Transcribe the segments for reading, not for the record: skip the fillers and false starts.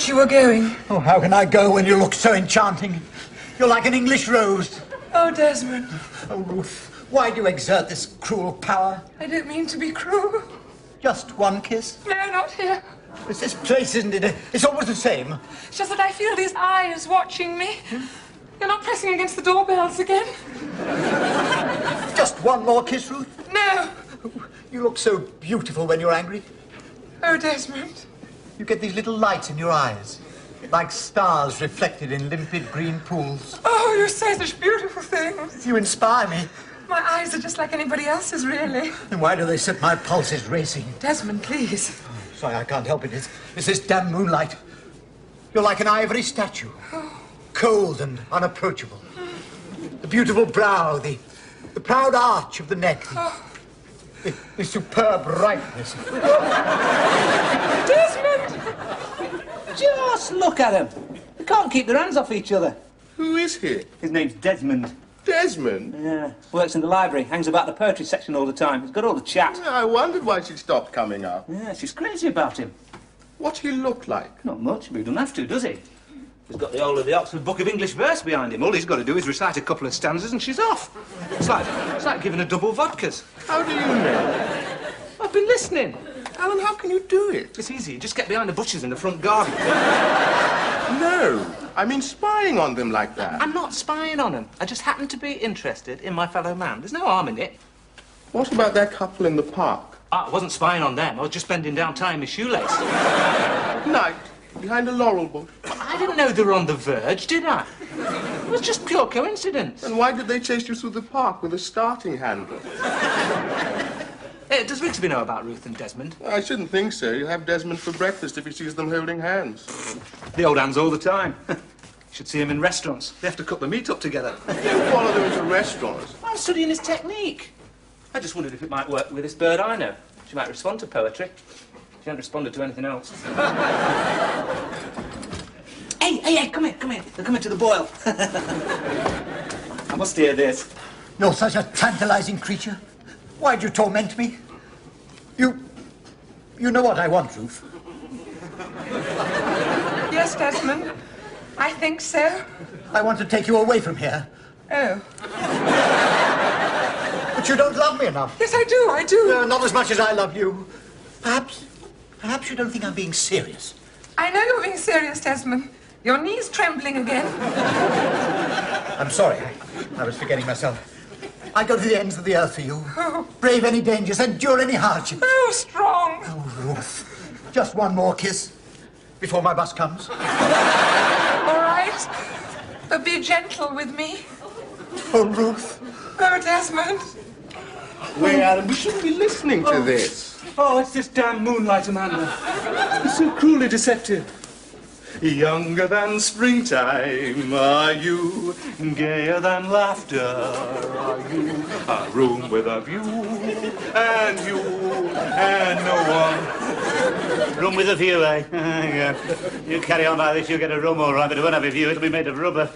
you were going. Oh, how can I go when you look so enchanting? You're like an English rose. Oh, Desmond. Oh, Ruth, why do you exert this cruel power? I don't mean to be cruel. Just one kiss? No, not here. It's this place, isn't it? It's always the same. It's just that I feel these eyes watching me. You're not pressing against the doorbells again? Just one more kiss, Ruth? No. You look so beautiful when you're angry. Oh, Desmond. You get these little lights in your eyes, like stars reflected in limpid green pools. Oh, you say such beautiful things. You inspire me. My eyes are just like anybody else's, really. And why do they set my pulses racing? Desmond, please. Sorry, I can't help it. It's this damn moonlight. You're like an ivory statue. Cold and unapproachable. The beautiful brow, the proud arch of the neck. The superb ripeness. Desmond! Just look at them. They can't keep their hands off each other. Who is he? His name's Desmond. Desmond? Yeah. Works in the library, hangs about the poetry section all the time. He's got all the chat. I wondered why she'd stopped coming up. Yeah, she's crazy about him. What he look like? Not much, but he doesn't have to, does he? He's got the whole of the Oxford Book of English Verse behind him. All he's got to do is recite a couple of stanzas and she's off. It's like giving her double vodkas. How do you know? I've been listening. Alan, how can you do it? It's easy. You just get behind the bushes in the front garden. No, I mean spying on them like that. I'm not spying on them. I just happen to be interested in my fellow man. There's no harm in it. What about that couple in the park? I wasn't spying on them. I was just bending down tying my shoelace. At night, behind a laurel bush. I didn't know they were on the verge, did I? It was just pure coincidence. And why did they chase you through the park with a starting handle? Does Rigsby know about Ruth and Desmond? I shouldn't think so. You'll have Desmond for breakfast if he sees them holding hands. The old hands all the time. You should see him in restaurants. They have to cook the meat up together. Don't follow them into restaurants. I'm studying his technique. I just wondered if it might work with this bird I know. She might respond to poetry. She hasn't responded to anything else. Hey, come here. They're coming to the boil. I must hear this. You're such a tantalizing creature. Why'd you torment me? You know what I want, Ruth. Yes, Desmond. I think so. I want to take you away from here. Oh. But you don't love me enough. Yes, I do. No, not as much as I love you. Perhaps you don't think I'm being serious. I know you're being serious, Desmond. Your knee's trembling again. I'm sorry. I was forgetting myself. I go to the ends of the earth for you. Brave any dangers, endure any hardships. Oh, strong. Oh, Ruth. Just one more kiss before my bus comes. All right. But be gentle with me. Oh, Ruth. Oh, Desmond. Wait, Alan, we shouldn't be listening to this. Oh, it's this damn Moonlight, Amanda. It's so cruelly deceptive. Younger than springtime are you, gayer than laughter are you, a room with a view, and you, and no one. Room with a view, eh? Yeah. You carry on like this, you'll get a room all right, but it won't have a view, it'll be made of rubber.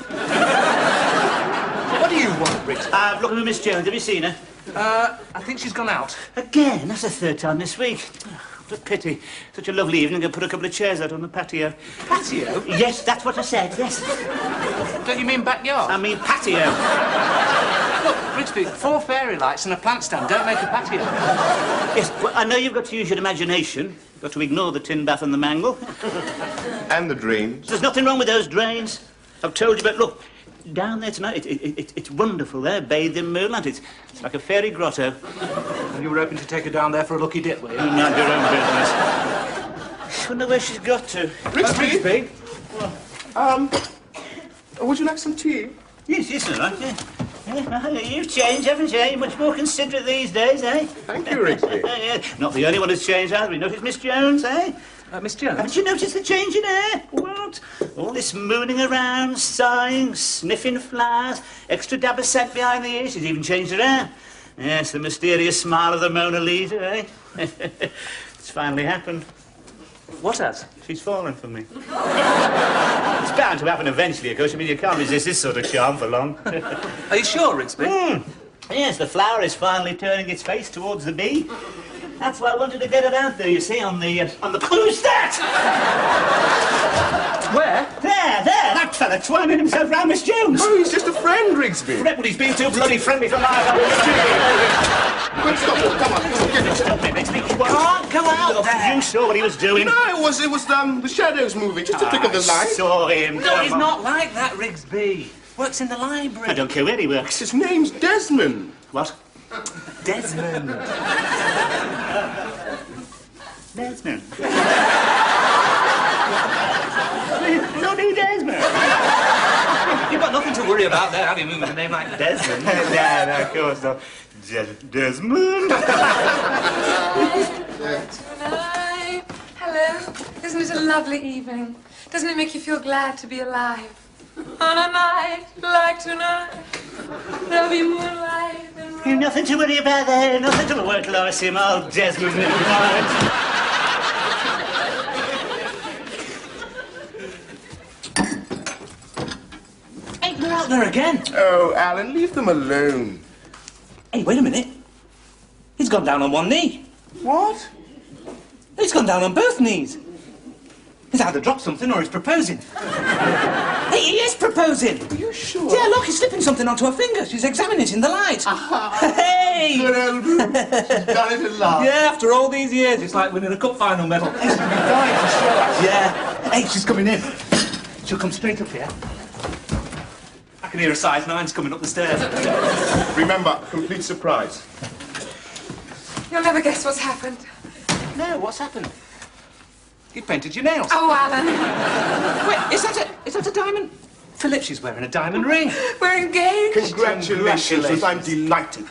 What do you want, Riggs? I've looked at Miss Jones, have you seen her? I think she's gone out. Again? That's the third time this week. What a pity. Such a lovely evening, and put a couple of chairs out on the patio. Patio? Yes, that's what I said, yes. Don't you mean backyard? I mean patio. Look, Rigsby, 4 fairy lights and a plant stand don't make a patio. Yes, well, I know you've got to use your imagination. You've got to ignore the tin bath and the mangle. And the drains. There's nothing wrong with those drains. I've told you, but look, down there tonight, it's wonderful there, bathed in moonlight. It's like a fairy grotto. And you were hoping to take her down there for a lucky dip, were you? You mind your own business. I wonder where she's got to. Rigsby? Would you like some tea? Yes, all right, yeah. Yeah, you've changed, haven't you? You're much more considerate these days, eh? Thank you, Rigsby. Yeah. Not the only one who's changed, either. You noticed Miss Jones, eh? Miss Jones? Haven't you noticed the change in her? What? All this mooning around, sighing, sniffing flowers, extra dab of scent behind the ears. She's even changed her hair. Yes, the mysterious smile of the Mona Lisa, eh? It's finally happened. What has? She's fallen for me. It's bound to happen eventually, of course. I mean, you can't resist this sort of charm for long. Are you sure, Rigsby? Yes, the flower is finally turning its face towards the bee. That's why I wanted to get it out there, you see, on the... Who's that? Where? There, that fella twining himself round Miss Jones. Oh, he's just a friend, Rigsby. Well, he's been too bloody friendly for my... Quick, stop it. Come on, get it. Stop it, Rigsby. Can't go out there. You saw what he was doing. No, it was the shadows moving, just to flick of the light. Saw him. No, he's not like that, Rigsby. Works in the library. I don't care where he works. His name's Desmond. What? Desmond. Desmond. Bloody Desmond. You've got nothing to worry about there, have you, with a name like Desmond? No, of course not. Desmond. Tonight. Hello. Isn't it a lovely evening? Doesn't it make you feel glad to be alive? On a night like tonight, there'll be moonlight and You've nothing to worry about there. Nothing to worry till I see him, old Desmond. Hey, they're out there again. Oh, Alan, leave them alone. Hey, wait a minute. He's gone down on one knee. What? He's gone down on both knees. He's either dropped something or he's proposing. Hey, he is proposing. Are you sure? Yeah, look, he's slipping something onto her finger. She's examining it in the light. Hey! Good old Ruth. She's done it at last. Yeah, after all these years, it's like winning a cup final medal. She's been dying to show us. Yeah. Hey, she's coming in. She'll come straight up here. I can hear a size 9's coming up the stairs. Remember, complete surprise. You'll never guess what's happened. No, what's happened? You painted your nails. Oh, Alan, Wait, is that a diamond? Philip, she's wearing a diamond ring. we're engaged. Congratulations. Ruth, I'm delighted.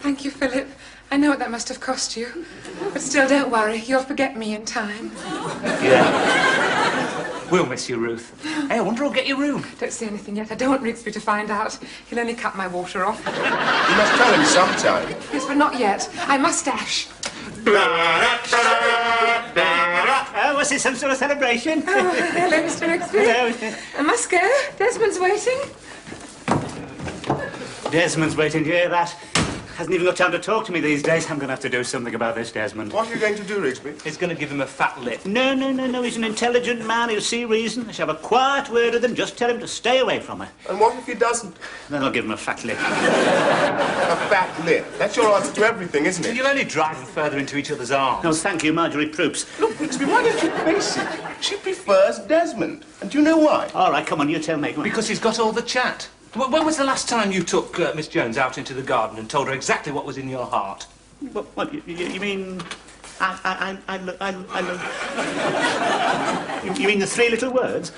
Thank you, Philip. I know what that must have cost you. But still, don't worry. You'll forget me in time. Yeah. We'll miss you, Ruth. Hey, I wonder who'll get your room. Don't say anything yet. I don't want Rigsby to find out. He'll only cut my water off. You must tell him sometime. Yes, but not yet. I must dash. Oh, was it some sort of celebration? Oh, hello, Mr. Rigsby. Hello. I must go. Desmond's waiting. Desmond's waiting to hear that. Hasn't even got time to talk to me these days. I'm going to have to do something about this, Desmond. What are you going to do, Rigsby? He's going to give him a fat lip. No. He's an intelligent man. He'll see reason. I shall have a quiet word with him. Just tell him to stay away from her. And what if he doesn't? Then I'll give him a fat lip. A fat lip. That's your answer to everything, isn't it? You'll only drive them further into each other's arms. No, thank you, Marjorie Proops. Look, Rigsby, why don't you face it? She prefers Desmond. And do you know why? All right, come on, you tell me. Come on. Because he's got all the chat. When was the last time you took Miss Jones out into the garden and told her exactly what was in your heart? What you mean... You mean the three little words?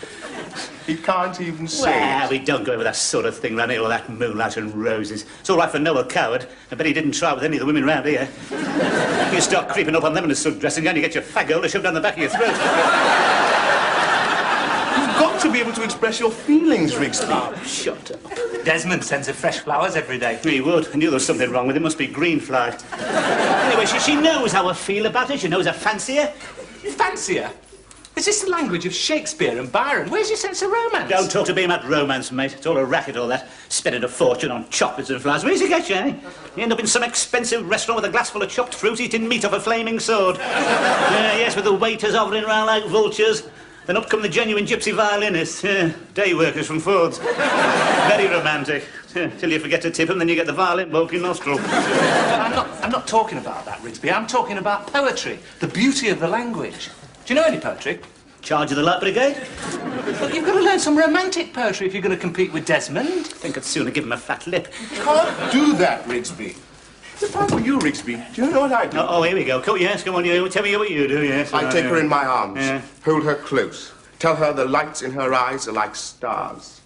He can't even say Well, it. we don't go over that sort of thing round here, all that moonlight and roses. It's all right for Noah Coward. I bet he didn't try with any of the women round here. You start creeping up on them in a sud dressing gown, you get your fag hole shoved down the back of your throat. You've got to be able to express your feelings, Rigsby. Oh, shut up. Desmond sends her fresh flowers every day. He would. I knew there was something wrong with him. Must be green fly. Anyway, she knows how I feel about it. She knows I fancy her. Fancy her? Is this the language of Shakespeare and Byron? Where's your sense of romance? Don't talk to me about romance, mate. It's all a racket, all that. Spending a fortune on chocolates and flowers. Where's he get you, eh? You end up in some expensive restaurant with a glass full of chopped fruit eating meat off a flaming sword. Yes, with the waiters hovering around like vultures. Then up come the genuine gypsy violinists. Day workers from Ford's. Very romantic. Till you forget to tip them, then you get the violin bulk in nostril. I'm not talking about that, Rigsby. I'm talking about poetry. The beauty of the language. Do you know any poetry? Charge of the Light Brigade? Look, you've got to learn some romantic poetry if you're going to compete with Desmond. I think I'd sooner give him a fat lip. You can't do that, Rigsby. If I were you, Rigsby, do you know what I do? Oh, here we go. Yes, come on, you. Tell me what you do, yes. I take her in my arms, Yeah. hold her close, tell her the lights in her eyes are like stars.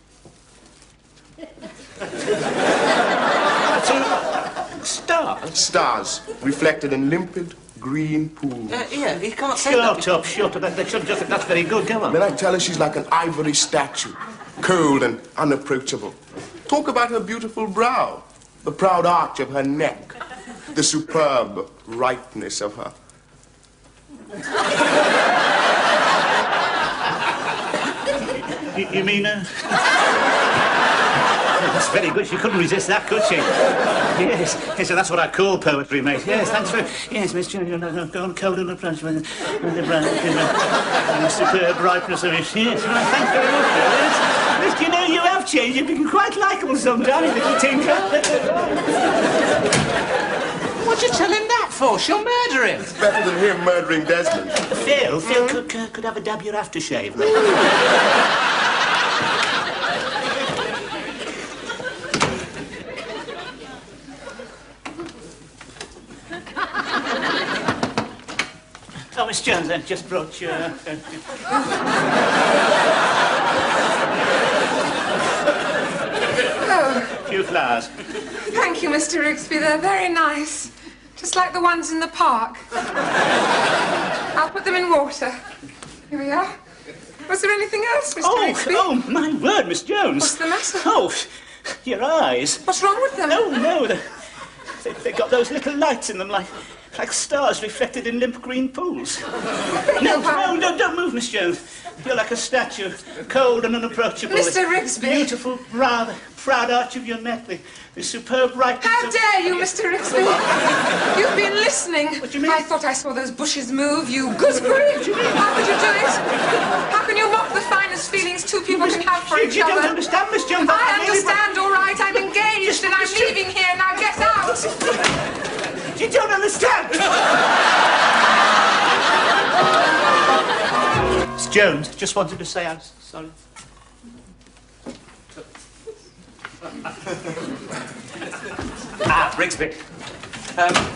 Stars? Stars, reflected in limpid green pools. Yeah, he can't say that. Shut up. That's very good. Come on. Then I tell her she's like an ivory statue, cold and unapproachable. Talk about her beautiful brow, the proud arch of her neck, the superb ripeness of her. You mean, That's very good. She couldn't resist that, could she? Yes. Yes, so that's what I call poetry, mate. Yes, thanks for... Yes, Miss Jones, go on cold and approach with the brand, the superb brightness of it. Yes, right, thanks very much. Yes. Miss, you know, you have changed. You've become quite likeable sometimes, little tinker. What'd you tell him that for? She'll murder him. It's better than him murdering Desmond. Phil could have a dab your aftershave. Oh, Miss Jones, I just brought you... A few flowers. Thank you, Mr. Rigsby. They're very nice. Just like the ones in the park. I'll put them in water. Here we are. Was there anything else, Mr. Rigsby? Oh, my word, Miss Jones. What's the matter? Oh, your eyes. What's wrong with them? Oh, no, they've got those little lights in them, like stars reflected in limp green pools. No, don't move, Miss Jones. You're like a statue, cold and unapproachable. Mr. Rigsby. Beautiful, proud arch of your neck, the superb brightness. How dare you, Mr. Rigsby? You've been listening. What do you mean? I thought I saw those bushes move, you gooseberry. How could you do it? How can you mock the finest feelings two people can have for each You other? don't understand, Miss Jones. I understand, all right. I'm engaged and I'm leaving here. Now get out. You don't understand. Miss Jones, just wanted to say I'm sorry. Rigsby.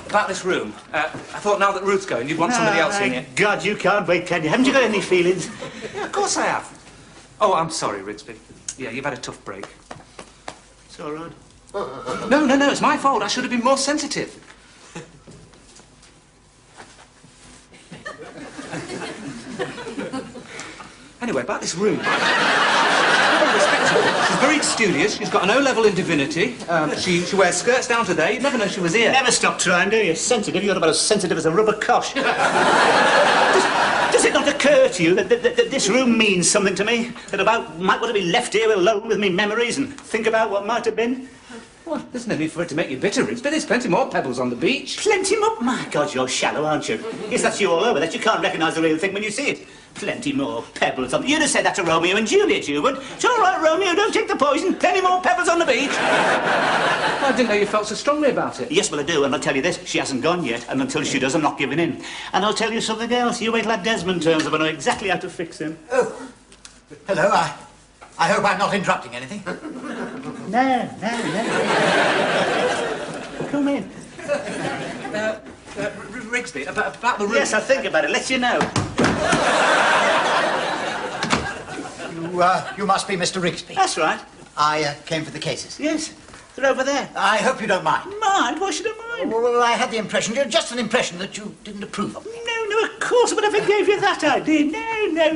About this room. I thought now that Ruth's going, you'd want somebody else in it. God, you can't wait, can you? Haven't you got any feelings? Yeah, of course I have. Oh, I'm sorry, Rigsby. Yeah, you've had a tough break. It's all right. No, it's my fault. I should have been more sensitive. Anyway, about this room. Very respectable. She's very studious. She's got an O-level in divinity. She wears skirts down to there. You'd never know she was here. Never stop trying, do you? Sensitive. You're about as sensitive as a rubber cosh. Does it not occur to you that this room means something to me? That might want to be left here alone with me memories and think about what might have been? Well, there's no need for it to make you bitter, Rigsby. There's plenty more pebbles on the beach. Plenty more? My God, you're shallow, aren't you? Yes, that's you all over. That you can't recognise the real thing when you see it. Plenty more pebbles on... You'd have said that to Romeo and Juliet, you would. It's all right, Romeo, don't take the poison. Plenty more pebbles on the beach. I didn't know you felt so strongly about it. Yes, well, I do, and I'll tell you this. She hasn't gone yet, and until she does, I'm not giving in. And I'll tell you something else. You wait till that Desmond turns up, and I know exactly how to fix him. Oh, hello. I hope I'm not interrupting anything. No. Come in. Rigsby, about the room. Yes, I'll think about it. Let you know. You must be Mr. Rigsby. That's right. I came for the cases. Yes, they're over there. I hope you don't mind. Mind? Why should I mind? Well, I had the impression, just an impression, that you didn't approve of me. No, of course, but if I gave you that idea, no.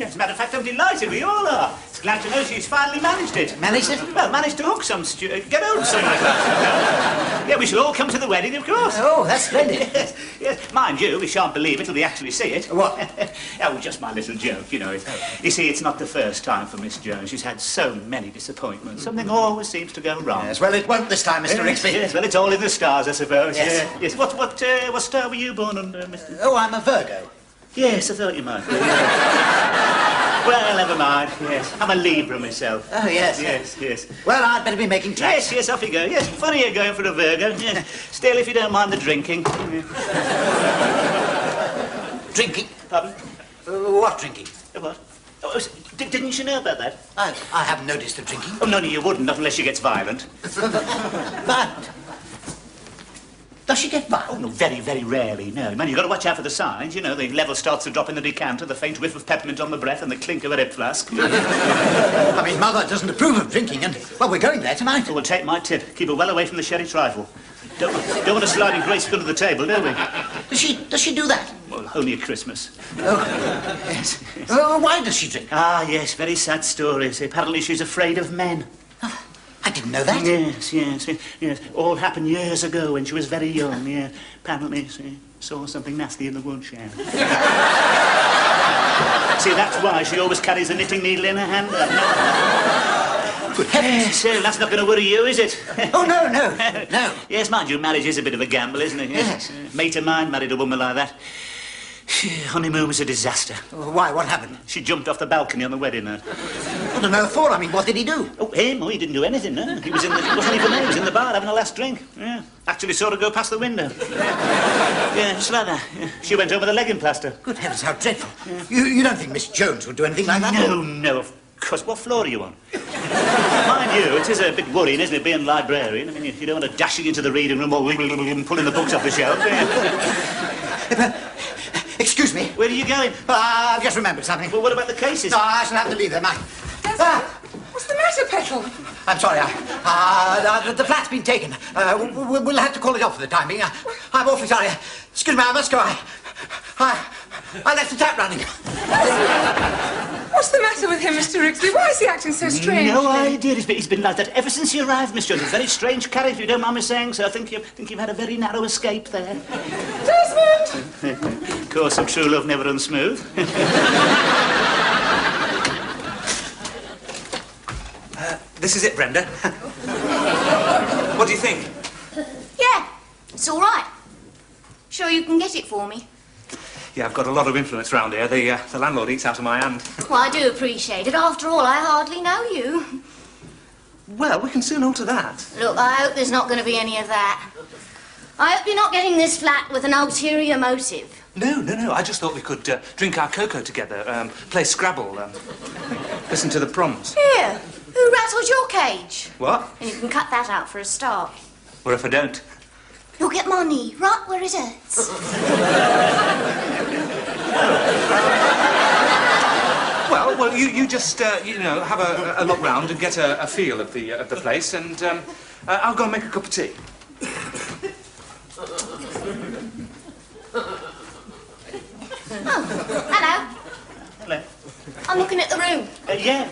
As a matter of fact, I'm delighted. We all are. Glad to know she's finally managed it. Managed it? Well, managed to hook some get hold of some like that. Yeah, we shall all come to the wedding, of course. Oh, that's splendid. Yes. Mind you, we shan't believe it till we actually see it. What? Oh, just my little joke, you know. You see, it's not the first time for Miss Jones. She's had so many disappointments. Something always seems to go wrong. Yes, well, it won't this time, Mr. Rigsby. Yes, well, it's all in the stars, I suppose. Yes. Yes. What star were you born under, Mr.? Oh, I'm a Virgo. Yes, I thought you might be. Well, never mind, yes. I'm a Libra myself. Oh, yes. Yes. Well, I'd better be making tracks. Yes, off you go. Yes, funny you're going for a Virgo. Yes. Still, if you don't mind the drinking. Drinking? Pardon? What drinking? What? Oh, didn't you know about that? I haven't noticed the drinking. Oh, no, you wouldn't, not unless she gets violent. Violent? Does she get violent? Oh, no, very, very rarely, no. Man, you've got to watch out for the signs. You know, the level starts to drop in the decanter, the faint whiff of peppermint on the breath, and the clink of a red flask. I mean, Mother doesn't approve of drinking, and, well, we're going there tonight. Oh, well, take my tip. Keep her well away from the sherry trifle. Don't want to slide in gracefully under the table, do we? Does she do that? Well, only at Christmas. Oh, yes. Why does she drink? Ah, yes, very sad story. See, apparently she's afraid of men. I didn't know that. Yes. All happened years ago when she was very young, yeah. Apparently she saw something nasty in the woodshed. See, that's why she always carries a knitting needle in her hand. Good heavens. So that's not going to worry you, is it? Oh, no. Yes, mind you, marriage is a bit of a gamble, isn't it? Yes. A mate of mine married a woman like that. Honeymoon was a disaster. Why? What happened? She jumped off the balcony on the wedding night. What on earth for? I mean, what did he do? Oh, him? Oh, he didn't do anything, no. He wasn't even there. He was in the bar having a last drink. Yeah. Actually saw her go past the window. Yeah, just like that. Yeah. She went home with a leg in plaster. Good heavens, how dreadful. Yeah. You don't think Miss Jones would do anything like that? No, of course. What floor are you on? Mind you, it is a bit worrying, isn't it, being librarian? I mean, you don't want to dashing into the reading room or pulling the books off the shelf, do you? Excuse me. Where are you going? I've just remembered something. Well, what about the cases? No, I shall have to leave them. What's the matter, Petal? I'm sorry. The flat's been taken. We'll have to call it off for the time being. I'm awfully sorry. Excuse me, I must go. I left the tap running. What's the matter with him, Mr. Rigsby? Why is he acting so strange? No idea. He's been like that ever since he arrived, Miss Jones. A very strange character, if you don't mind me saying so. I think you've had a very narrow escape there. Desmond! Of course, of true love never runs smooth. This is it, Brenda. What do you think? Yeah, it's all right. Sure you can get it for me? Yeah, I've got a lot of influence round here. The landlord eats out of my hand. Well, I do appreciate it. After all, I hardly know you. Well, we can soon alter that. Look, I hope there's not going to be any of that. I hope you're not getting this flat with an ulterior motive. No. I just thought we could drink our cocoa together, play Scrabble, listen to the proms. Here, who rattled your cage? What? And you can cut that out for a start. Or if I don't? You'll get my knee right where it hurts. Well, you just, have a look round and get a feel of the place, and I'll go and make a cup of tea. Oh, hello. Hello. I'm looking at the room. Yeah.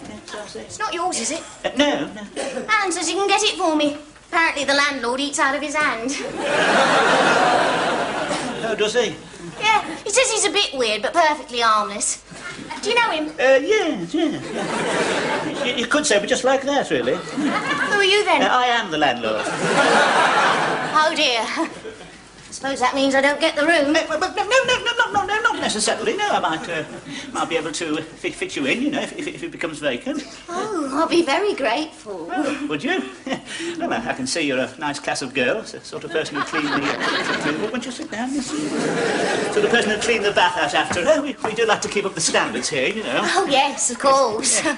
It's not yours, is it? No. Alan says he can get it for me. Apparently the landlord eats out of his hand. Oh, does he? Yeah, he says he's a bit weird, but perfectly harmless. Do you know him? Yeah. You could say, but just like that, really. Who are you then? I am the landlord. Oh dear. I suppose that means I don't get the room. But no, not necessarily. No, I might be able to fit you in, if it becomes vacant. Oh, I'll be very grateful. Oh, would you? Well, I can see you're a nice class of girl, the sort of person who clean the... Won't you sit down, miss? Sort of person who clean the bath out after her. We do like to keep up the standards here, Oh, yes, of course. Yeah.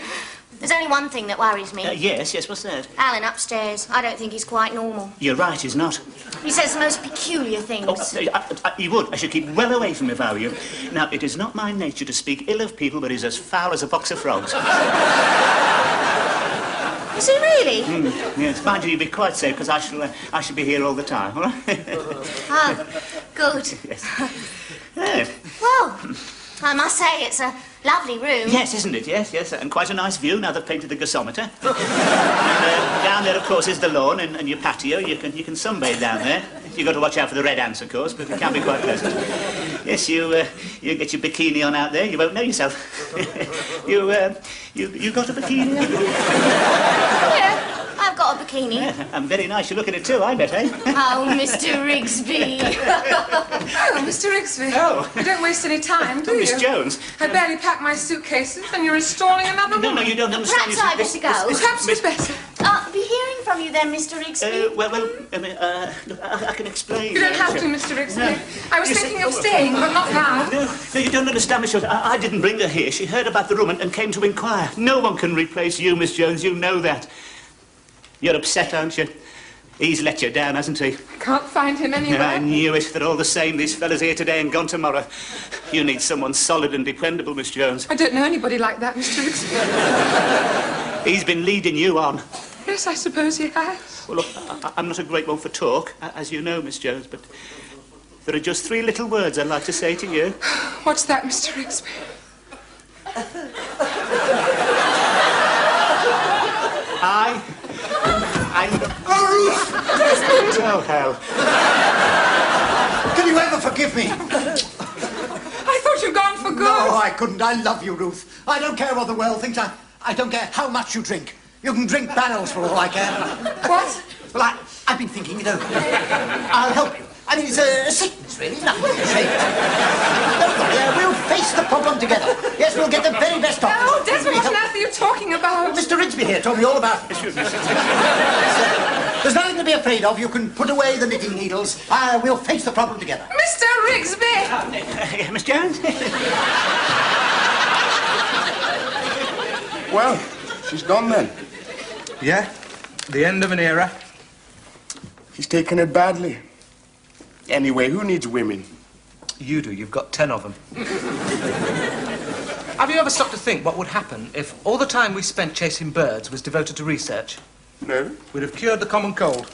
There's only one thing that worries me. Yes, what's that? Alan upstairs. I don't think he's quite normal. You're right, he's not. He says the most peculiar things. Oh, he would. I should keep well away from him if I were you. Now, it is not my nature to speak ill of people, but he's as foul as a box of frogs. Is he really? Yes, mind you, you'll be quite safe, because I shall be here all the time, all right? Oh, good. Yes. Yeah. Well, I must say it's a lovely room. Yes, isn't it? Yes. And quite a nice view now they've painted the gasometer. And, down there, of course, is the lawn and your patio. You can sunbathe down there. You've got to watch out for the red ants, of course, but it can be quite pleasant. Yes, you get your bikini on out there. You won't know yourself. You got a bikini on? Yeah, I've got a bikini. Yeah, and very nice you look at it too, I bet, eh? Oh, Mr. Rigsby. Oh, Mr. Rigsby. Oh. You don't waste any time, do you? Miss Jones. I barely packed my suitcases and you're installing another woman. No, you don't understand. Perhaps I'd better go. Perhaps it's better. I'll be hearing from you then, Mr. Rigsby. Look, I can explain. You don't have to, Mr. Rigsby. I was thinking of staying, but not now. No, you don't understand, Miss Jones. I didn't bring her here. She heard about the room and came to inquire. No one can replace you, Miss Jones. You know that. You're upset, aren't you? He's let you down, hasn't he? Can't find him anywhere. I knew it. They're all the same. These fellas here today and gone tomorrow. You need someone solid and dependable, Miss Jones. I don't know anybody like that, Mr. Rigsby. He's been leading you on. Yes, I suppose he has. Well, look, I'm not a great one for talk, as you know, Miss Jones, but there are just 3 little words I'd like to say to you. What's that, Mr. Rigsby? Oh, hell. Can you ever forgive me? I thought you'd gone for good. No, I couldn't. I love you, Ruth. I don't care what the world thinks. I don't care how much you drink. You can drink barrels for all I care. What? Well, I've been thinking it over. I'll help you. I mean, it's a sickness, really. Nothing to be ashamed of. Don't worry, we'll face the problem together. Yes, we'll get the very best doctor. Oh, Desmond, what on earth are you talking about? Mr. Rigsby here told me all about it. There's nothing to be afraid of. You can put away the knitting needles. We'll face the problem together. Mr. Rigsby! Miss Jones? Well, she's gone then. Yeah, the end of an era. He's taken it badly. Anyway, who needs women? You do. You've got 10 of them. Have you ever stopped to think what would happen if all the time we spent chasing birds was devoted to research? No. We'd have cured the common cold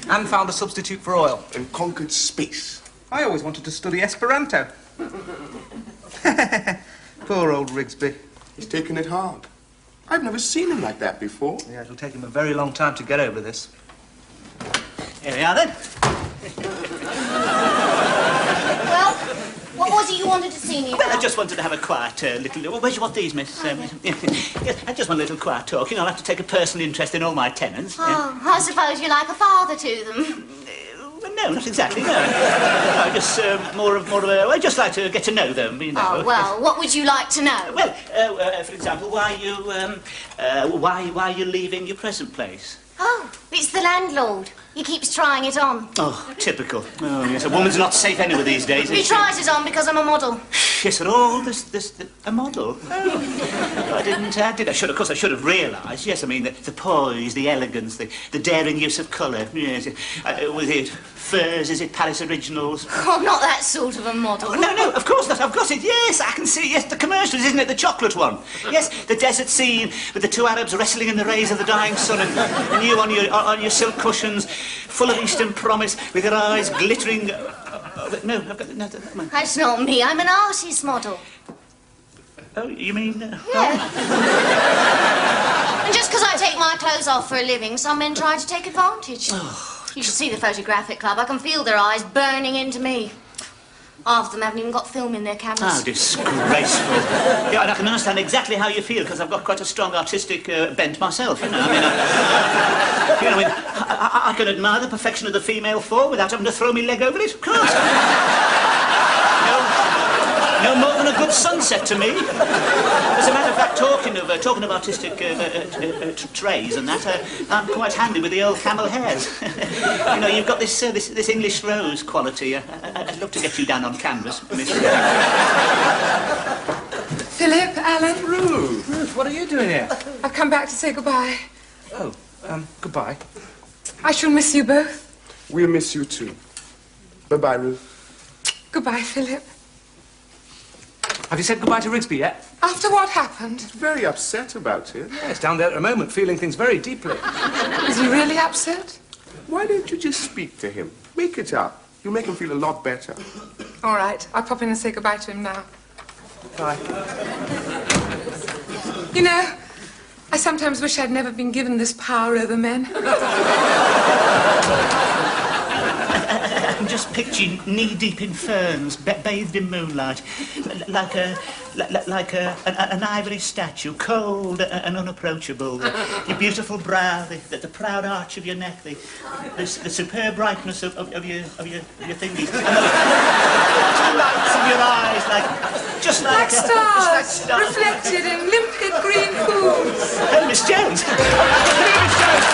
and found a substitute for oil. And conquered space. I always wanted to study Esperanto. Poor old Rigsby. He's taken it hard. I've never seen him like that before. Yeah, it'll take him a very long time to get over this. Here we are, then. Well, what was it you wanted to see me about? Well, I just wanted to have a quiet little... Where'd you want these, miss? Yes, I just want a little quiet talk. You know, I'll have to take a personal interest in all my tenants. Oh, I suppose you're like a father to them. Well, no, not exactly, no. No, just more of a... I'd just like to get to know them, you know. Oh, well, what would you like to know? Well, for example, why are you leaving your present place? Oh, it's the landlord. He keeps trying it on. Oh, typical. Oh, yes, a woman's not safe anywhere these days, He is she? tries it on because I'm a model. Yes, at all a model. Oh. I didn't. I should, of course, I should have realised. Yes, I mean the poise, the elegance, the daring use of colour. Yes, was it furs? Is it Paris originals? Oh, I'm not that sort of a model. Oh, no, of course not. I've got it. Yes, I can see. Yes, the commercials, isn't it? The chocolate one. Yes, the desert scene with the two Arabs wrestling in the rays of the dying sun, and you on your silk cushions, full of Eastern promise, with your eyes glittering. No, I've got no. That's not me. I'm an artist model. Oh, you mean? Yeah. And just because I take my clothes off for a living, some men try to take advantage. You should see the photographic club. I can feel their eyes burning into me. Half of them haven't even got film in their cameras. How disgraceful. Yeah, and I can understand exactly how you feel, because I've got quite a strong artistic bent myself, you know. I mean, I can admire the perfection of the female form without having to throw me leg over it, of course. No more than a good sunset to me. As a matter of fact, talking of artistic trays and that, I'm quite handy with the old camel hairs. You know, you've got this English rose quality. I'd love to get you down on canvas, miss. Philip, Alan. Ruth, what are you doing here? I've come back to say goodbye. Oh, goodbye. I shall miss you both. We'll miss you too. Bye-bye, Ruth. Goodbye, Philip. Have you said goodbye to Rigsby yet? After what happened? Very upset about it. Yes, down there at the moment, feeling things very deeply. Is he really upset? Why don't you just speak to him? Make it up. You'll make him feel a lot better. All right, I'll pop in and say goodbye to him now. Bye. You know, I sometimes wish I'd never been given this power over men. I can just picture you knee-deep in ferns, bathed in moonlight, like an ivory statue, cold and unapproachable. Your beautiful brow, the proud arch of your neck, the superb brightness of your thingies, and the lights of your eyes, just like stars, reflected in limpid green pools. Miss Jones. Miss Jones.